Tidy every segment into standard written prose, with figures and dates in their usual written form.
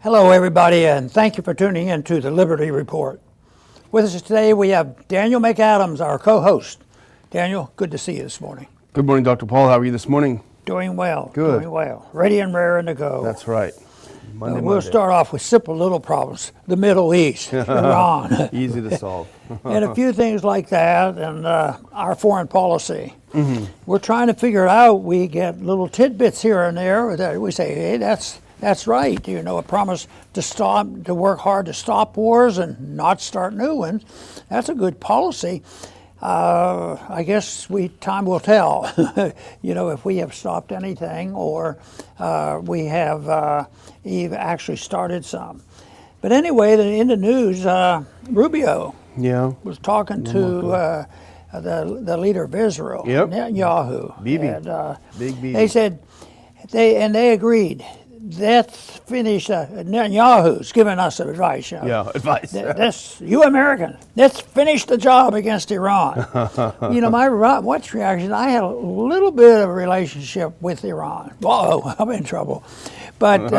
Hello, everybody, and thank you for tuning in to the Liberty Report. With us today, we have Daniel McAdams, our co-host. Daniel, good to see you this morning. Good morning, Dr. Paul. How are you this morning? Doing well. Good. Doing well. Ready and raring to go. That's right. We'll start off with simple little problems. The Middle East, Iran. Easy to solve. And a few things like that, and our foreign policy. Mm-hmm. We're trying to figure it out. We get little tidbits here and there that we say, hey, that's right. You know, a promise to work hard to stop wars and not start new ones. That's a good policy. I guess time will tell, you know, if we have stopped anything or we have actually started some. But anyway, in the news, Rubio was talking to the leader of Israel, Netanyahu. Bibi. And, Big Bibi. They said, they agreed. That's finished. Netanyahu's giving us advice. You know. Yeah, advice. You American, let's finish the job against Iran. You know, my watch reaction, I had a little bit of a relationship with Iran. Whoa, I'm in trouble. But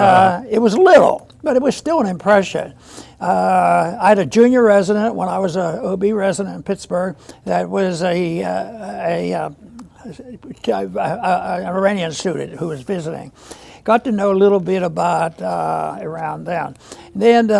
it was little, but it was still an impression. I had a junior resident when I was a OB resident in Pittsburgh that was an Iranian student who was visiting. Got to know a little bit about Iran then. Then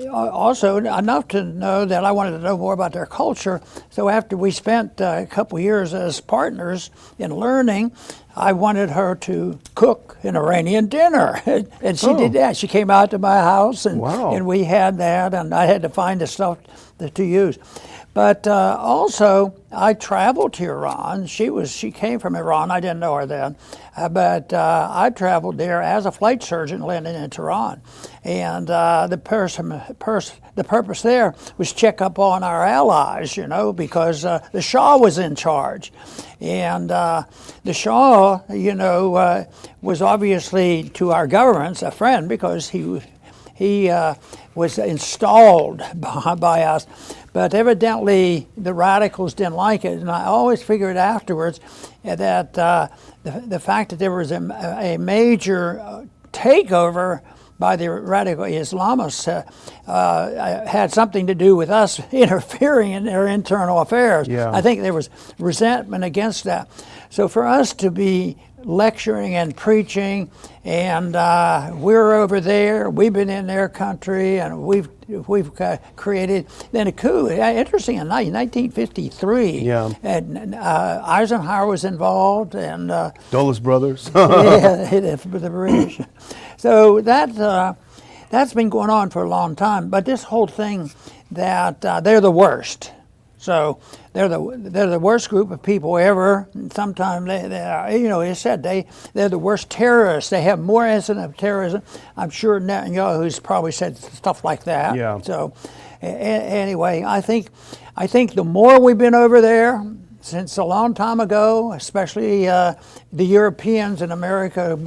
also enough to know that I wanted to know more about their culture. So after we spent a couple years as partners in learning, I wanted her to cook an Iranian dinner. And she did that. She came out to my house and we had that, and I had to find the stuff to use. But also, I traveled to Iran. She came from Iran. I didn't know her then, but I traveled there as a flight surgeon landing in Tehran, and the purpose there was check up on our allies, you know, because the Shah was in charge, and the Shah, you know, was obviously to our governments a friend because he was installed by us. But evidently, the radicals didn't like it, and I always figured afterwards that the fact that there was a major takeover by the radical Islamists had something to do with us interfering in their internal affairs. Yeah. I think there was resentment against that. So for us to be lecturing and preaching, and we're over there, we've been in their country, and we've created then a coup. Interesting, in 1953, and Eisenhower was involved, and Dulles brothers. the British. So that's been going on for a long time. But this whole thing that they're the worst. So they're the worst group of people ever. Sometimes they you know, it said they're the worst terrorists. They have more incidents of terrorism. I'm sure Netanyahu's probably said stuff like that. Yeah. So anyway, I think the more we've been over there since a long time ago, especially the Europeans in America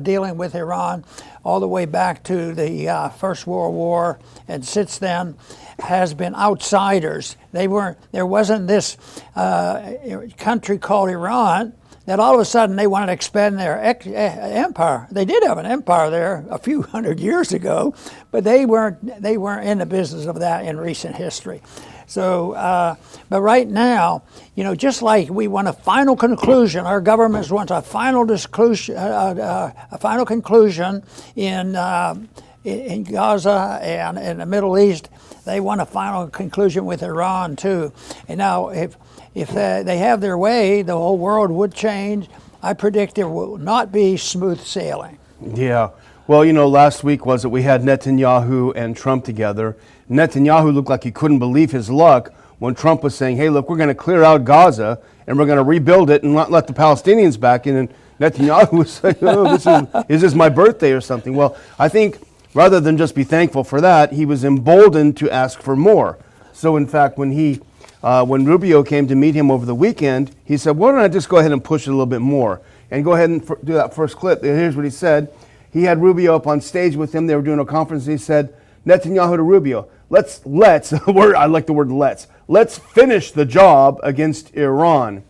dealing with Iran all the way back to the First World War, and since then, has been outsiders. There wasn't this country called Iran that all of a sudden they wanted to expand their empire. They did have an empire there a few hundred years ago, but they weren't in the business of that in recent history. So, but right now, you know, just like we want a final conclusion, our governments want a final conclusion in Gaza and in the Middle East. They want a final conclusion with Iran too. And now, if they have their way, the whole world would change. I predict there will not be smooth sailing. Yeah. Well, you know, last week was that we had Netanyahu and Trump together. Netanyahu looked like he couldn't believe his luck when Trump was saying, hey, look, we're going to clear out Gaza and we're going to rebuild it and not let the Palestinians back in. And Netanyahu was saying, oh, is this my birthday or something? Well, I think rather than just be thankful for that, he was emboldened to ask for more. So, in fact, when Rubio came to meet him over the weekend, he said, why don't I just go ahead and push it a little bit more? And go ahead and do that first clip. And here's what he said. He had Rubio up on stage with him. They were doing a conference. He said, Netanyahu to Rubio, let's I like the word let's finish the job against Iran,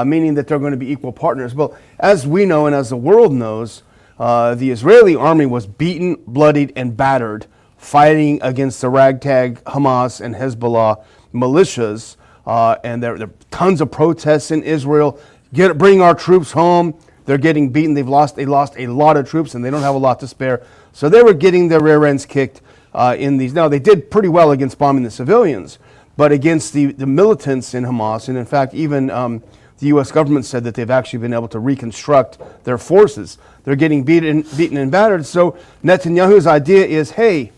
meaning that they're going to be equal partners. Well, as we know and as the world knows, the Israeli army was beaten, bloodied, and battered, fighting against the ragtag Hamas and Hezbollah militias. And there are tons of protests in Israel. Bring our troops home. They're getting beaten. They lost a lot of troops, and they don't have a lot to spare. So they were getting their rear ends kicked in these. Now, they did pretty well against bombing the civilians, but against the militants in Hamas, and in fact, even the U.S. government said that they've actually been able to reconstruct their forces. They're getting beaten and battered. So Netanyahu's idea is, hey,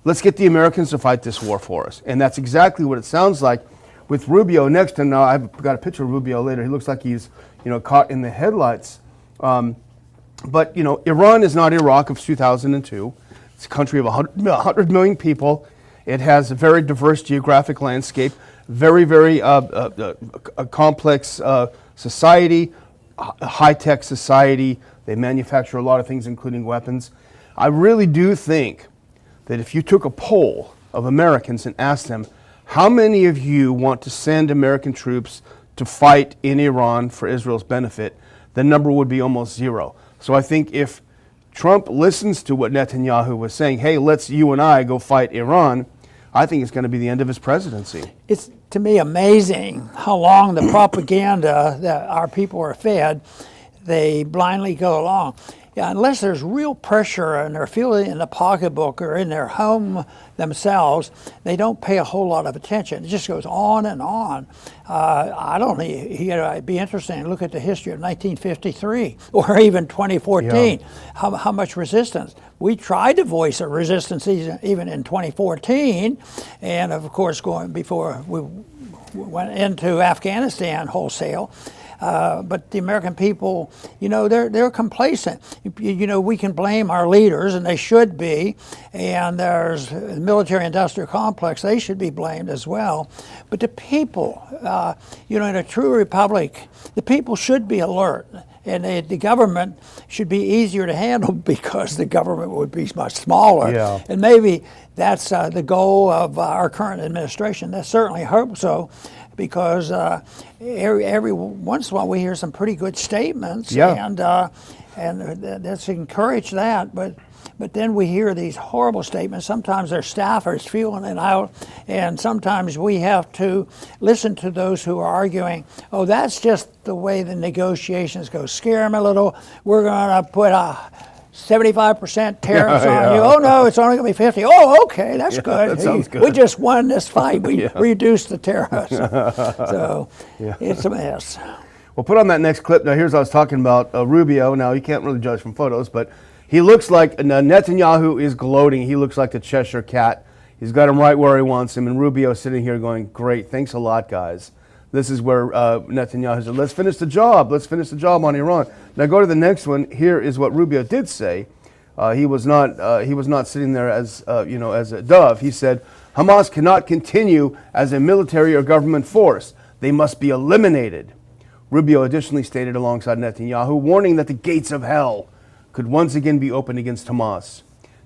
let's get the Americans to fight this war for us. And that's exactly what it sounds like with Rubio next. And now I've got a picture of Rubio later. He looks like he's, caught in the headlights. But, Iran is not Iraq of 2002. It's a country of 100 million people. It has a very diverse geographic landscape, very, very complex society, high-tech society. They manufacture a lot of things, including weapons. I really do think that if you took a poll of Americans and asked them, how many of you want to send American troops to fight in Iran for Israel's benefit, the number would be almost zero. So I think if Trump listens to what Netanyahu was saying, hey, let's you and I go fight Iran, I think it's going to be the end of his presidency. It's, to me, amazing how long the propaganda that our people are fed, they blindly go along. Yeah, unless there's real pressure and they're feeling it in the pocketbook or in their home themselves, they don't pay a whole lot of attention. It just goes on and on. I don't know, it'd be interesting to look at the history of 1953 or even 2014, how much resistance. We tried to voice a resistance even in 2014, and of course before we went into Afghanistan wholesale. But the American people, they're complacent. We can blame our leaders, and they should be. And there's the military-industrial complex; they should be blamed as well. But the people, in a true republic, the people should be alert, and the government should be easier to handle because the government would be much smaller. Yeah. And maybe that's the goal of our current administration. I certainly hope so. Because every once in a while we hear some pretty good statements, and let's encourage that. But then we hear these horrible statements. Sometimes their staffers feeling it out, and sometimes we have to listen to those who are arguing. Oh, that's just the way the negotiations go. Scare them a little. We're going to put a 75% tariffs on you. Oh no, it's only going to be 50. Oh, okay, that's good. That sounds good. We just won this fight. We reduced the tariffs. So it's a mess. Well, put on that next clip. Now, here's what I was talking about Rubio. Now, you can't really judge from photos, but he looks like Netanyahu is gloating. He looks like the Cheshire Cat. He's got him right where he wants him, and Rubio sitting here going, "Great, thanks a lot, guys." This is where Netanyahu said, let's finish the job. Let's finish the job on Iran. Now go to the next one. Here is what Rubio did say. He was not sitting there as as a dove. He said, Hamas cannot continue as a military or government force. They must be eliminated. Rubio additionally stated alongside Netanyahu, warning that the gates of hell could once again be opened against Hamas.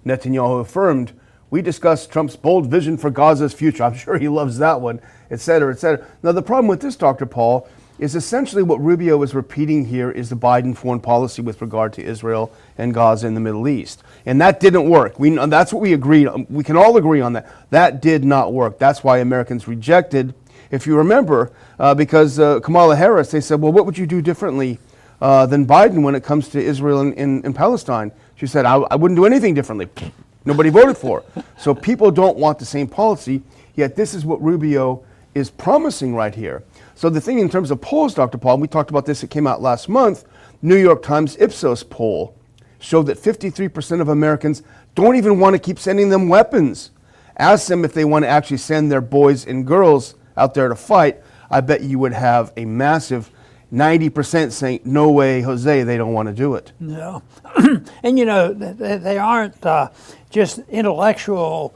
Netanyahu affirmed, we discussed Trump's bold vision for Gaza's future. I'm sure he loves that one, et cetera, et cetera. Now, the problem with this, Dr. Paul, is essentially what Rubio is repeating here is the Biden foreign policy with regard to Israel and Gaza in the Middle East. And that didn't work. That's what we agreed on. We can all agree on that. That did not work. That's why Americans rejected, if you remember, because Kamala Harris, they said, well, what would you do differently than Biden when it comes to Israel and Palestine? She said, I wouldn't do anything differently. Nobody voted for it. So people don't want the same policy, yet this is what Rubio is promising right here. So the thing in terms of polls, Dr. Paul, we talked about this, it came out last month, New York Times Ipsos poll showed that 53% of Americans don't even want to keep sending them weapons. Ask them if they want to actually send their boys and girls out there to fight. I bet you would have a massive 90% saying, no way, Jose, they don't want to do it. No. And they aren't just intellectual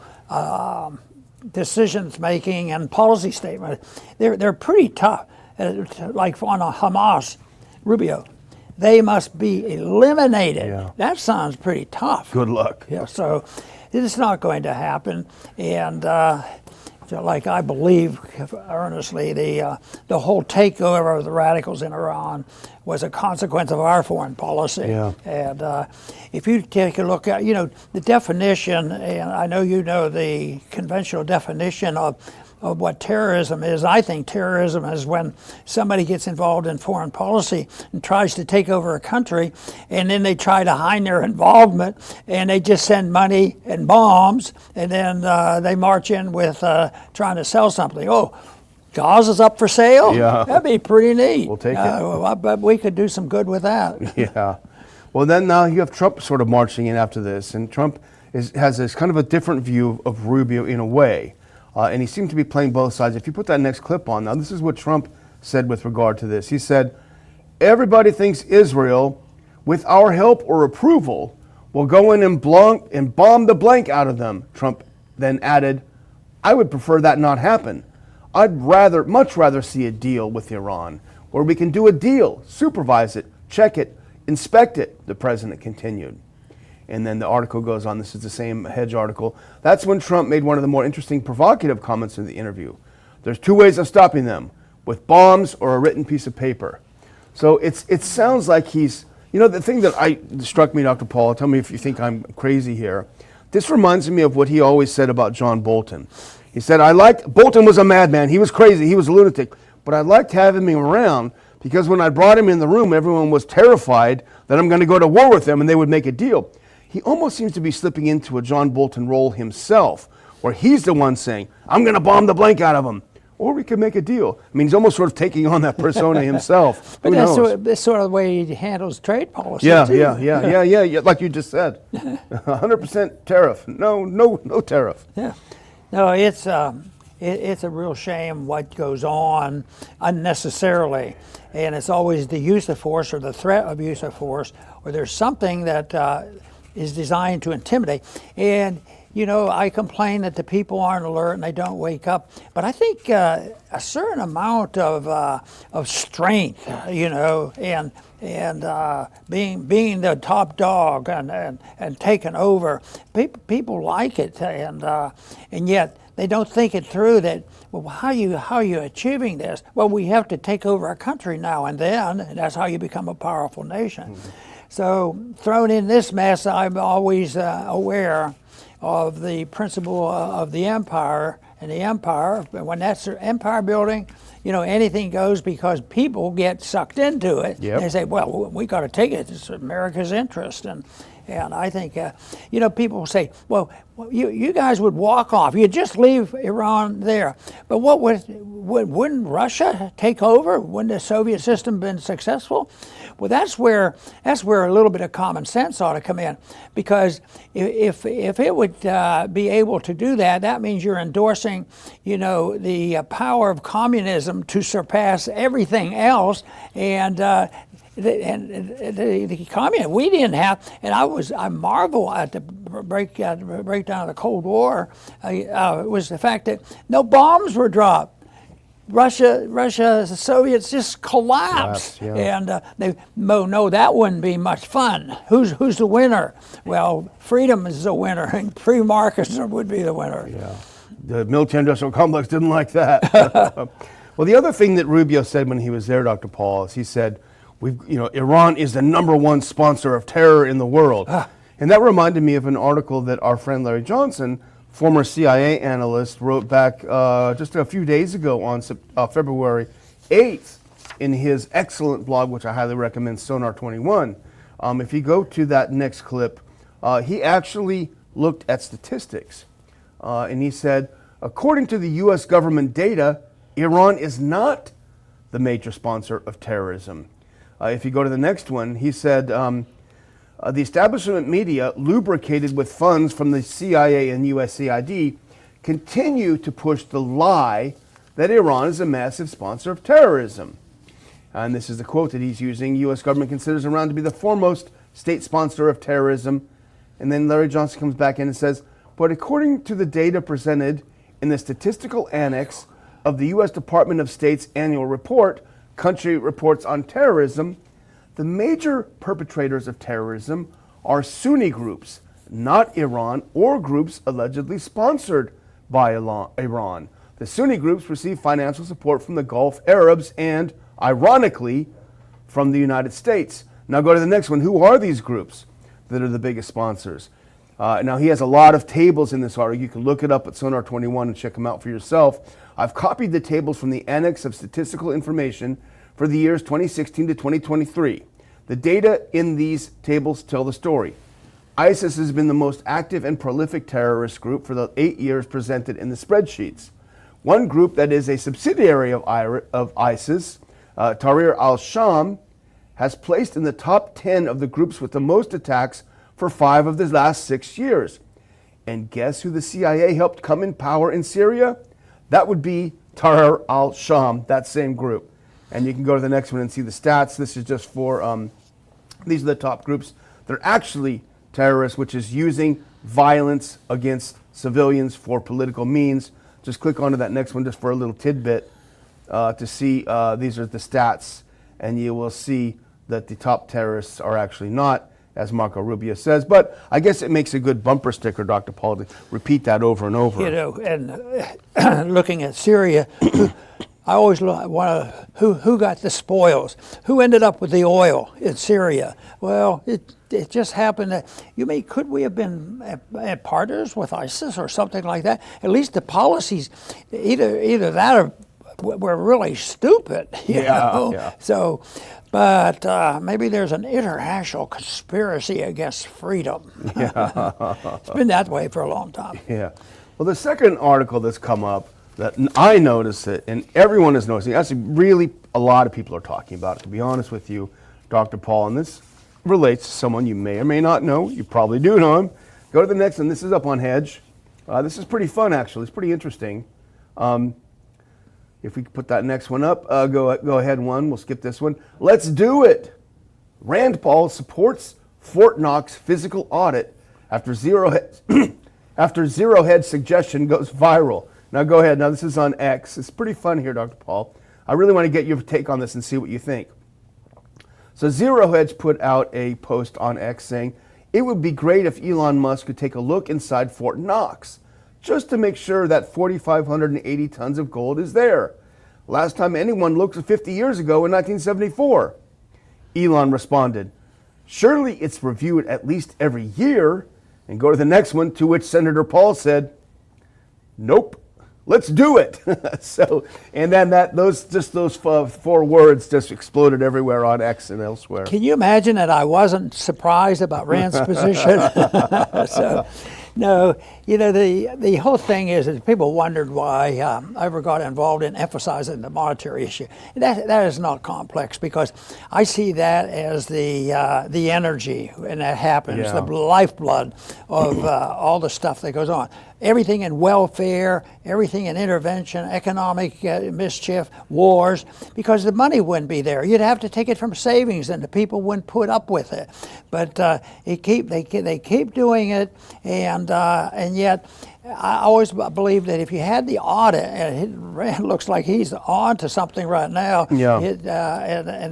decisions making and policy statements. They're pretty tough. Like on a Hamas, Rubio, they must be eliminated. Yeah. That sounds pretty tough. Good luck. Yeah, so it's not going to happen. And like I believe earnestly, the whole takeover of the radicals in Iran was a consequence of our foreign policy. Yeah. And if you take a look at, the definition, and I know you know the conventional definition of what terrorism is. I think terrorism is when somebody gets involved in foreign policy and tries to take over a country, and then they try to hide their involvement, and they just send money and bombs, and then they march in with trying to sell something. Oh, Gaza's up for sale? Yeah. That'd be pretty neat. We'll take it. I bet we could do some good with that. Yeah. Well, then now you have Trump sort of marching in after this, and Trump has this kind of a different view of Rubio in a way. And he seemed to be playing both sides. If you put that next clip on, now this is what Trump said with regard to this. He said, everybody thinks Israel, with our help or approval, will go in and bomb the blank out of them. Trump then added, I would prefer that not happen. I'd much rather see a deal with Iran, where we can do a deal, supervise it, check it, inspect it, the president continued. And then the article goes on, this is the same Hedge article. That's when Trump made one of the more interesting, provocative comments in the interview. There's two ways of stopping them, with bombs or a written piece of paper. So it sounds like he's, the thing that struck me, Dr. Paul, tell me if you think I'm crazy here. This reminds me of what he always said about John Bolton. He said, Bolton was a madman, he was crazy, he was a lunatic, but I liked having him around because when I brought him in the room, everyone was terrified that I'm going to go to war with them and they would make a deal. He almost seems to be slipping into a John Bolton role himself, where he's the one saying, I'm going to bomb the blank out of them, or we can make a deal. I mean, he's almost sort of taking on that persona himself. But that's sort of the way he handles trade policy, yeah, too. Yeah, like you just said. 100% tariff. No tariff. Yeah. No, it's a real shame what goes on unnecessarily. And it's always the use of force or the threat of use of force, or there's something that is designed to intimidate. And, I complain that the people aren't alert and they don't wake up. But I think a certain amount of strength, and being the top dog and taking over, people like it. And yet they don't think it through that, well, how are you achieving this? Well, we have to take over a country now and then, and that's how you become a powerful nation. Mm-hmm. So thrown in this mess, I'm always aware of the principle of the empire, and the empire, when that's empire building, anything goes because people get sucked into it. Yep. They say, well, we got to take it. It's America's interest. And I think, people say, well, you guys would walk off. You'd just leave Iran there. But wouldn't Russia take over? Wouldn't the Soviet system been successful? Well, that's where a little bit of common sense ought to come in, because if it would be able to do that, that means you're endorsing, the power of communism to surpass everything else, and the communism we didn't have. And I marvel at the breakdown of the Cold War was the fact that no bombs were dropped. Russia, the Soviets just collapsed, yeah. And they no, that wouldn't be much fun. Who's the winner? Well, freedom is the winner, and free markets would be the winner. Yeah, the military-industrial complex didn't like that. Well, the other thing that Rubio said when he was there, Dr. Paul, is he said, Iran is the #1 sponsor of terror in the world, and that reminded me of an article that our friend Larry Johnson, former CIA analyst, wrote back just a few days ago on February 8th in his excellent blog, which I highly recommend, Sonar 21. If you go to that next clip, he actually looked at statistics. And he said, according to the U.S. government data, Iran is not the major sponsor of terrorism. If you go to the next one, he said, the establishment media, lubricated with funds from the CIA and USAID, continue to push the lie that Iran is a massive sponsor of terrorism. And this is the quote that he's using. U.S. government considers Iran to be the foremost state sponsor of terrorism. And then Larry Johnson comes back in and says, but according to the data presented in the statistical annex of the U.S. Department of State's annual report, Country Reports on Terrorism, the major perpetrators of terrorism are Sunni groups, not Iran, or groups allegedly sponsored by Iran. The Sunni groups receive financial support from the Gulf Arabs and, ironically, from the United States. Now go to the next one. Who are these groups that are the biggest sponsors? Now he has a lot of tables in this article. You can look it up at Sonar 21 and check them out for yourself. I've copied the tables from the Annex of Statistical Information for the years 2016 to 2023. The data in these tables tell the story. ISIS has been the most active and prolific terrorist group for the 8 years presented in the spreadsheets. One group that is a subsidiary of ISIS, Tahrir al-Sham, has placed in the top 10 of the groups with the most attacks for 5 of the last 6 years. And guess who the CIA helped come in power in Syria? That would be Tahrir al-Sham, that same group. And you can go to the next one and see the stats. This is just for, these are the top groups. They're actually terrorists, which is using violence against civilians for political means. Just click onto that next one just for a little tidbit to see these are the stats, and you will see that the top terrorists are actually not, as Marco Rubio says. But I guess it makes a good bumper sticker, Dr. Paul, to repeat that over and over. You know, and looking at Syria, I always want to, who got the spoils? Who ended up with the oil in Syria? Well, it just happened that, could we have been at partners with ISIS or something like that? At least the policies, either that or were really stupid, you know? Yeah. So, but maybe there's an international conspiracy against freedom. Yeah. It's been that way for a long time. Yeah. Well, the second article that's come up that I noticed it, and everyone is noticing, actually really a lot of people are talking about it, to be honest with you, Dr. Paul, and this relates to someone you may or may not know. You probably do know him. Go to the next one. This is up on Hedge. This is pretty fun, actually. It's pretty interesting. If we could put that next one up, go ahead one. We'll skip this one. Let's do it. Rand Paul supports Fort Knox physical audit after Zero Hedge suggestion goes viral. Now go ahead. Now this is on X. It's pretty fun here, Dr. Paul. I really want to get your take on this and see what you think. So Zero Hedge put out a post on X saying, it would be great if Elon Musk could take a look inside Fort Knox, just to make sure that 4,580 tons of gold is there. Last time anyone looked was 50 years ago in 1974. Elon responded, surely it's reviewed at least every year. And go to the next one, to which Senator Paul said, nope. Let's do it. So, and then those 4 words just exploded everywhere on X and elsewhere. Can you imagine that I wasn't surprised about Rand's position? So, no, the whole thing is that people wondered why I ever got involved in emphasizing the monetary issue. That is not complex, because I see that as the energy, and that happens, the lifeblood of all the stuff that goes on. Everything in welfare, everything in intervention, economic mischief, wars, because the money wouldn't be there. You'd have to take it from savings, and the people wouldn't put up with it. But they keep doing it, and yet I always believe that if you had the audit, and it looks like he's on to something right now, and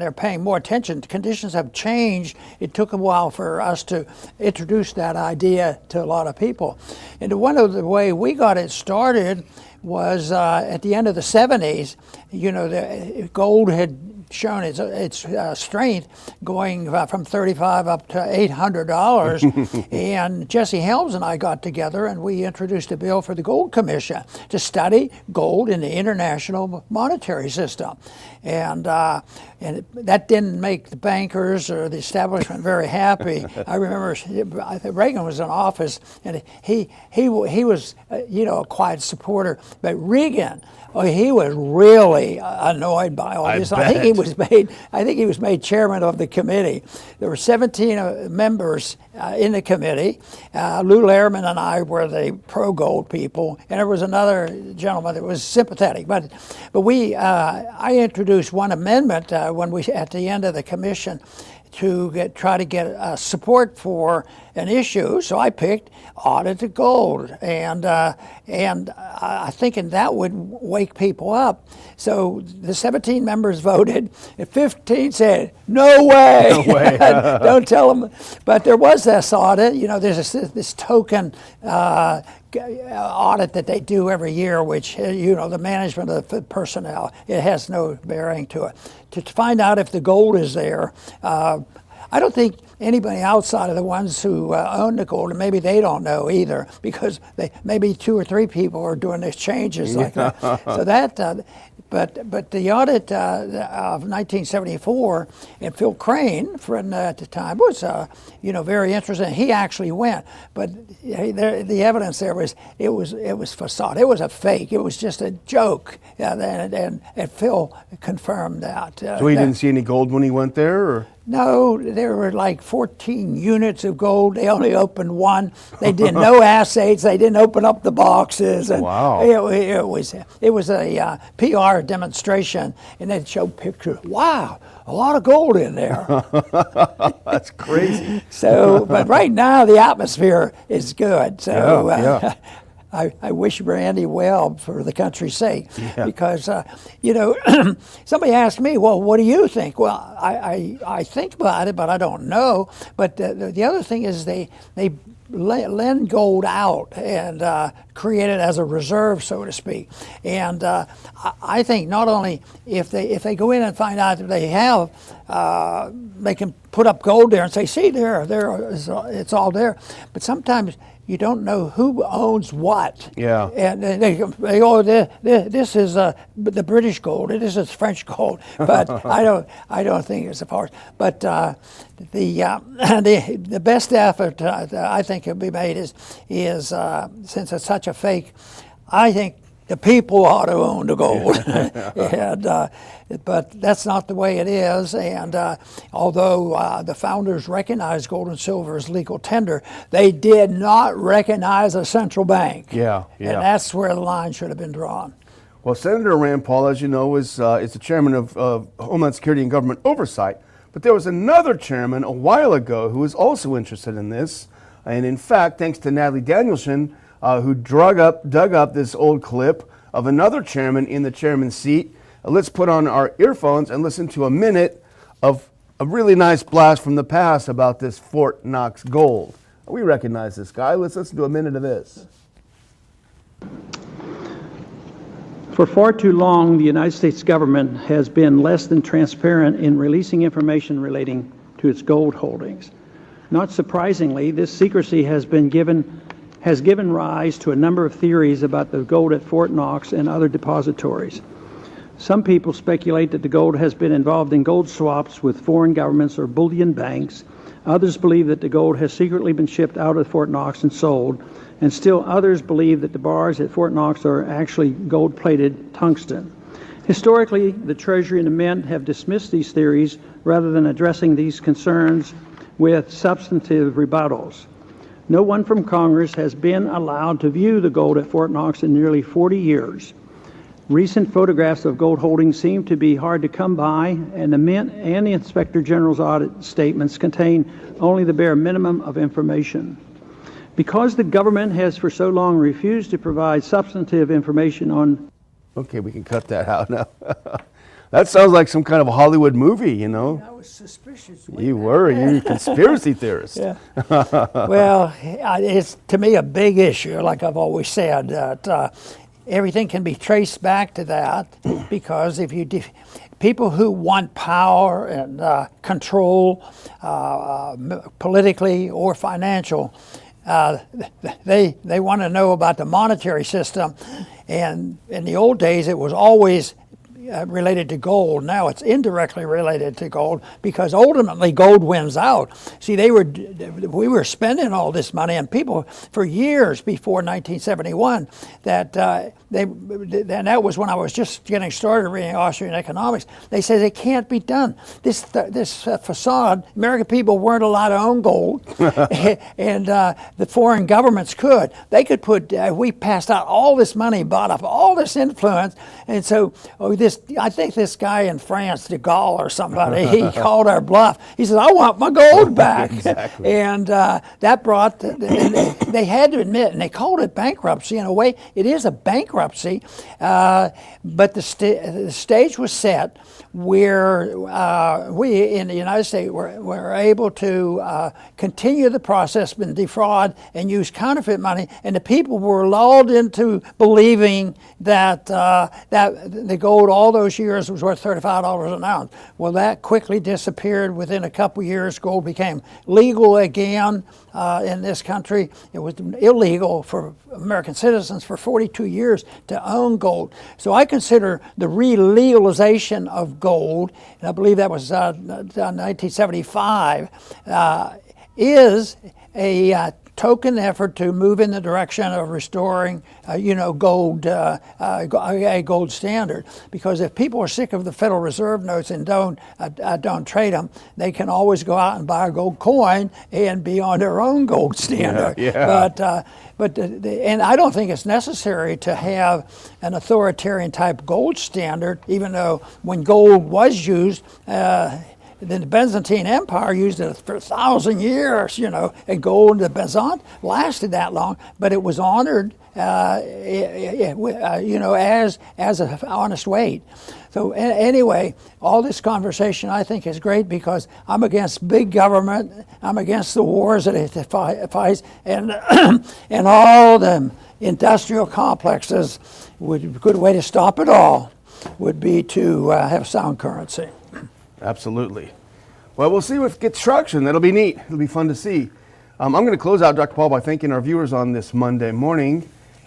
they're paying more attention. Conditions have changed. It took a while for us to introduce that idea to a lot of people. And one of the way we got it started was at the end of the 70s. The gold had shown its strength, going from $35 up to $800. And Jesse Helms and I got together and we introduced a bill for the Gold Commission to study gold in the international monetary system. And that didn't make the bankers or the establishment very happy. I remember Reagan was in office, and he was a quiet supporter, but Reagan, he was really annoyed by all this. I think he was made chairman of the committee. There were 17 members in the committee. Lou Lehrman and I were the pro-gold people, and there was another gentleman that was sympathetic. But I introduced one amendment when we at the end of the commission to try to get support for an issue. So I picked audit the gold, and I thinking that would wake people up. So the 17 members voted, and 15 said, no way. No way. Don't tell them. But there was this audit. There's this token audit that they do every year, which, the management of the personnel, it has no bearing to it. To find out if the gold is there, I don't think anybody outside of the ones who own the gold, and maybe they don't know either, because maybe 2 or 3 people are doing exchanges like that. So that, but the audit of 1974, and Phil Crane, friend at the time, was very interesting. He actually went, but the evidence there was it was facade. It was a fake. It was just a joke, and Phil confirmed that. So he didn't see any gold when he went there, or? No, there were like 14 units of gold. They only opened one. They did no assays. They didn't open up the boxes. And wow! It was a PR demonstration, and they showed pictures. Wow, a lot of gold in there. That's crazy. So, but right now the atmosphere is good. So. Yeah. I wish Randy well for the country's sake, because somebody asked me, well, what do you think? Well, I think about it, but I don't know. But the other thing is they lend gold out and create it as a reserve, so to speak. And I think not only if they go in and find out that they have, they can put up gold there and say, see, there, it's all there. But sometimes you don't know who owns what. Yeah. And they go, this is the British gold, this is French gold, but I don't think it's a part. But the best effort that I think can be made is since it's such a fake, I think the people ought to own the gold. But that's not the way it is. And although the founders recognized gold and silver as legal tender, they did not recognize a central bank. Yeah. And that's where the line should have been drawn. Well, Senator Rand Paul, as you know, is the chairman of Homeland Security and Government Oversight. But there was another chairman a while ago who was also interested in this. And in fact, thanks to Natalie Danielson, who dug up this old clip of another chairman in the chairman's seat. Let's put on our earphones and listen to a minute of a really nice blast from the past about this Fort Knox gold. We recognize this guy. Let's listen to a minute of this. For far too long, the United States government has been less than transparent in releasing information relating to its gold holdings. Not surprisingly, this secrecy has given rise to a number of theories about the gold at Fort Knox and other depositories. Some people speculate that the gold has been involved in gold swaps with foreign governments or bullion banks. Others believe that the gold has secretly been shipped out of Fort Knox and sold. And still others believe that the bars at Fort Knox are actually gold-plated tungsten. Historically, the Treasury and the Mint have dismissed these theories rather than addressing these concerns with substantive rebuttals. No one from Congress has been allowed to view the gold at Fort Knox in nearly 40 years. Recent photographs of gold holdings seem to be hard to come by, and the Mint and the Inspector General's audit statements contain only the bare minimum of information. Because the government has for so long refused to provide substantive information on... Okay, we can cut that out now. That sounds like some kind of a Hollywood movie, you know. I was suspicious. You're a conspiracy theorist. Yeah. Well, it's to me a big issue, like I've always said, that everything can be traced back to that, because if you people who want power and control, politically or financial, they want to know about the monetary system. And in the old days, it was always related to gold. Now it's indirectly related to gold, because ultimately gold wins out. See, we were spending all this money, and people for years before 1971, and that was when I was just getting started reading Austrian economics. They said it can't be done. This facade, American people weren't allowed to own gold, and the foreign governments could. They could put. We passed out all this money, bought up all this influence, and so this I think this guy in France, de Gaulle or somebody, he called our bluff. He said, "I want my gold back." Exactly. And that brought, they had to admit, and they called it bankruptcy. In a way, it is a bankruptcy, but the stage was set where we in the United States were able to continue the process and defraud and use counterfeit money, and the people were lulled into believing that the gold all those years was worth $35 an ounce. Well, that quickly disappeared. Within a couple years, gold became legal again in this country. It was illegal for American citizens for 42 years to own gold. So I consider the re-legalization of gold, and I believe that was 1975, is a token effort to move in the direction of restoring, gold, a gold standard. Because if people are sick of the Federal Reserve notes and don't trade them, they can always go out and buy a gold coin and be on their own gold standard. Yeah. And I don't think it's necessary to have an authoritarian type gold standard, even though when gold was used, the Byzantine Empire used it for 1,000 years, and gold, the Byzant lasted that long, but it was honored, as an honest weight. So anyway, all this conversation I think is great because I'm against big government, I'm against the wars that it fights, and all the industrial complexes. A good way to stop it all would be to have sound currency. Absolutely. Well, we'll see if it gets traction. That'll be neat. It'll be fun to see. I'm going to close out, Dr. Paul, by thanking our viewers on this Monday morning.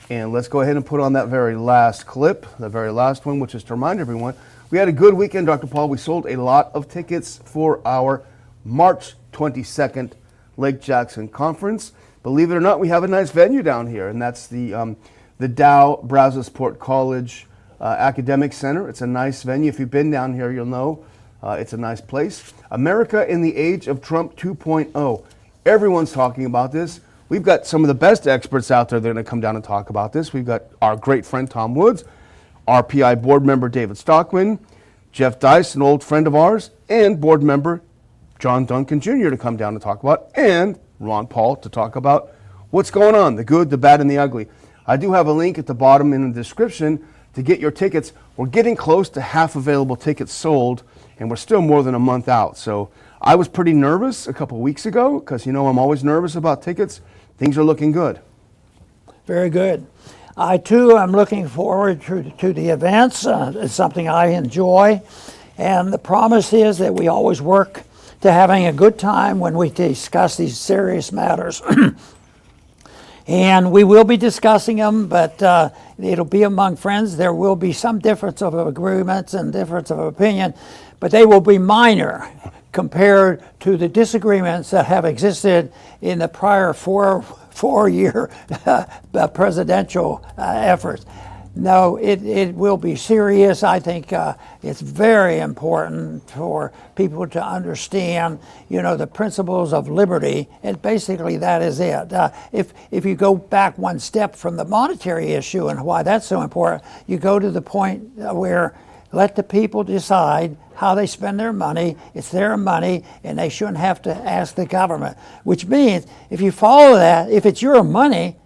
And let's go ahead and put on that very last clip, the very last one, which is to remind everyone, we had a good weekend, Dr. Paul. We sold a lot of tickets for our March 22nd Lake Jackson Conference. Believe it or not, we have a nice venue down here, and that's the Dow Brazosport College Academic Center. It's a nice venue. If you've been down here, you'll know. It's a nice place. America in the Age of Trump 2.0. Everyone's talking about this. We've got some of the best experts out there that are going to come down and talk about this. We've got our great friend Tom Woods, RPI board member David Stockman, Jeff Dice, an old friend of ours, and board member John Duncan Jr. to come down and talk about, and Ron Paul to talk about what's going on, the good, the bad, and the ugly. I do have a link at the bottom in the description to get your tickets. We're getting close to half available tickets sold, and we're still more than a month out. So I was pretty nervous a couple weeks ago because, I'm always nervous about tickets. Things are looking good. Very good. I, too, am looking forward to the events. It's something I enjoy. And the promise is that we always work to having a good time when we discuss these serious matters. And we will be discussing them, but it'll be among friends. There will be some difference of agreements and difference of opinion, but they will be minor compared to the disagreements that have existed in the prior four-year presidential efforts. No, it will be serious. I think it's very important for people to understand, the principles of liberty, and basically that is it. If you go back one step from the monetary issue and why that's so important, you go to the point where let the people decide how they spend their money. It's their money, and they shouldn't have to ask the government, which means if you follow that, if it's your money,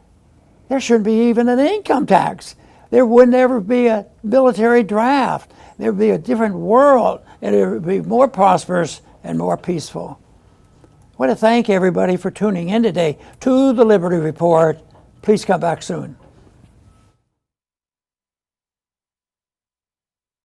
there shouldn't be even an income tax. There would never be a military draft. There would be a different world, and it would be more prosperous and more peaceful. I want to thank everybody for tuning in today to the Liberty Report. Please come back soon.